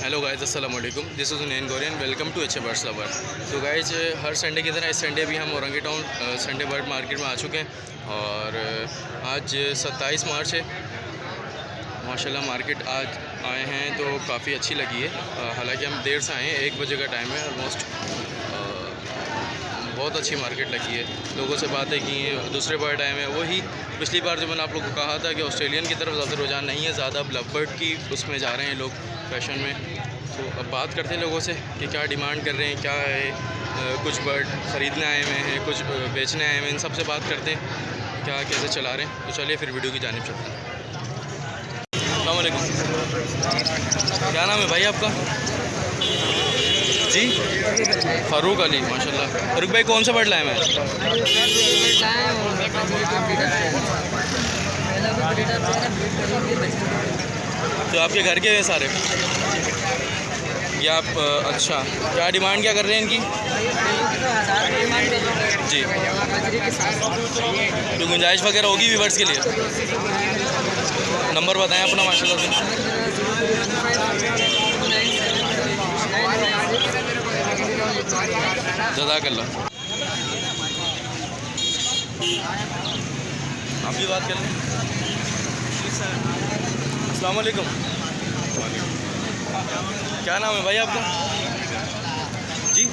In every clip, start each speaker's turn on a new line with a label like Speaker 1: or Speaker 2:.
Speaker 1: Hello guys, अस्सलाम वालेकुम। This is Unain Gaurian. Welcome to H birds lover. तो गाइज, हर संडे की तरह इस संडे भी हम Orangi town Sunday bird market में आ चुके हैं और आज 27 मार्च है। माशाल्लाह मार्केट आज आए हैं तो काफ़ी अच्छी लगी है। हालांकि हम देर से आए हैं, 1 बजे का टाइम है ऑलमोस्ट। बहुत अच्छी मार्केट लगी है, लोगों से बातें की हैं। दूसरे बर्ड आए हैं, वही पिछली बार जो मैंने आप लोगों को कहा था कि ऑस्ट्रेलियन की तरफ ज़्यादा रुझान नहीं है, ज़्यादा लव बर्ड की उसमें जा रहे हैं लोग फैशन में। तो अब बात करते हैं लोगों से कि क्या डिमांड कर रहे हैं, क्या है। कुछ बर्ड ख़रीदने आए हुए हैं, कुछ बेचने आए हुए हैं। इन सबसे बात करते हैं क्या कैसे चला रहे हैं। तो चलिए फिर वीडियो की जानिब चलते हैं। अस्सलाम वालेकुम, क्या नाम है भाई आपका? जी, फ़ारूक अली। माशाल्लाह। फ़ारूक भाई कौन सा बर्ड लाए मैं? तो आपके घर के हैं सारे ये आप? अच्छा, क्या डिमांड क्या कर रहे हैं इनकी? जी, तो गुंजाइश वगैरह होगी व्यूवर्स के लिए? नंबर बताएं अपना माशाल्लाह से। जज़ाकल्लाह। आप भी बात कर लें। अस्सलाम वालेकुम, क्या नाम है भाई आपका? जी,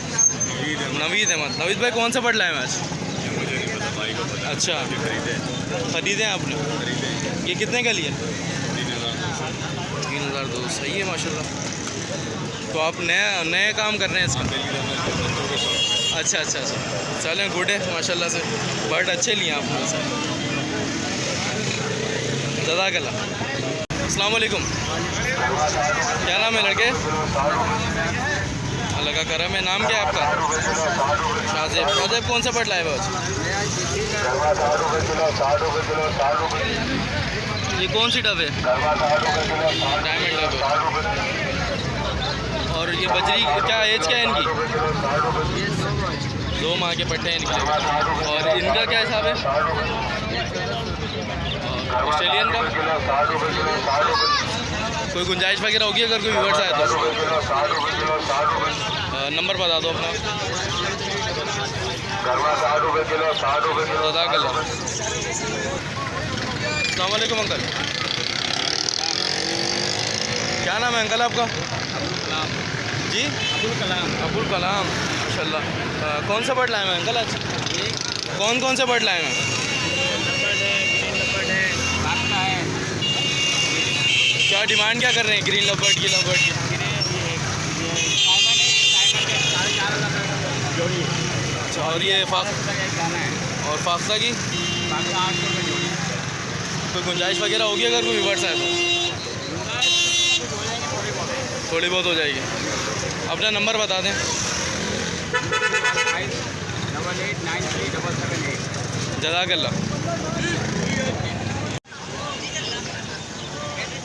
Speaker 1: नवीद अहमद। नवीद भाई कौन सा बर्ड लाए हैं आज?
Speaker 2: मुझे नहीं पता, भाई को पता।
Speaker 1: अच्छा, ख़रीदे हैं आपने? ये कितने का लिया? 3,200। सही है माशाल्लाह। तो आप नए काम कर रहे हैं इसका? अच्छा अच्छा अच्छा, चलें, गुड है माशाल्लाह से। बर्ड अच्छे लिए आपने से। जज़ाकल्लाह। अस्सलाम वालेकुम, क्या नाम है लड़के? अल्लाह का करम है। नाम क्या है आपका? शाहजेब। शाहजेब कौन सा बर्ड लाए हुए आज? ये कौन सी डब है? डायमंड डब है। और ये बजरी क्या एज क्या है इनकी? 2 माह के पट्टे हैं इनके। और इनका क्या हिसाब है ऑस्ट्रेलियन का? कोई गुंजाइश वगैरह होगी अगर कोई व्यूअर्स आए तो? नंबर बता दो अपना। जज़ाकल्लाह। अस्सलाम वालेकुम अंकल, क्या नाम है अंकल आपका? जी, अब्दुल कलाम। अब्दुल कलाम, माशाल्लाह। कौन सा बर्ड लाए हैं अंकल आज? कौन सा बर्ड लाए हैं? क्या डिमांड क्या कर रहे हैं ग्रीन लव बर्ड की? लव बर्ड की अच्छा, और ये और फाख्ता की कोई गुंजाइश वगैरह होगी अगर कोई व्यूअर्स आए तो? थोड़ी बहुत हो जाएगी। अपना नंबर बता दें। 88937778। जज़ाकल्लाह।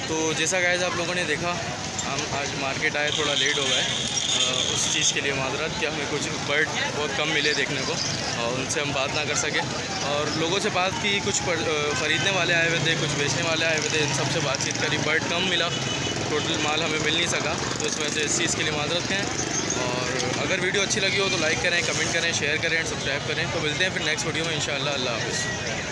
Speaker 1: तो जैसा गाइस आप लोगों ने देखा, हम आज मार्केट आए, थोड़ा लेट हो गए। उस चीज़ के लिए माजरत कि हमें कुछ बर्ड बहुत कम मिले देखने को और उनसे हम बात ना कर सके। और लोगों से बात की, कुछ ख़रीदने वाले आए हुए थे, कुछ बेचने वाले आए हुए थे, इन सबसे बातचीत करी। बर्ड कम मिला, टोटल माल हमें मिल नहीं सका, तो इस वजह से इस चीज़ के लिए माजरत करें। और अगर वीडियो अच्छी लगी हो तो लाइक करें, कमेंट करें, शेयर करें, सब्सक्राइब करें। तो मिलते हैं फिर नेक्स्ट वीडियो में इंशाअल्लाह। अल्लाह हाफ़िज़।